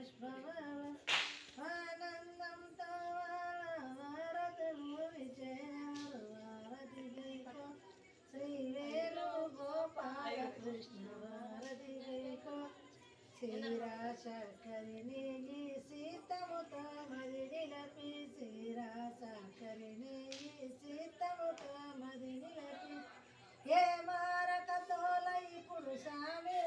బాష్పవాల ఆనందంతో వారతులు విజయాలు వారధి గైకో శ్రీవేణు గోపాల కృష్ణ వారధి గైకో శ్రీరాశకరిణి సీతముతో మది నిలపి శ్రీరాశకరిణి సీతముతో మది నిలపి ఏ మారక తోల ఇప్పుడు సామి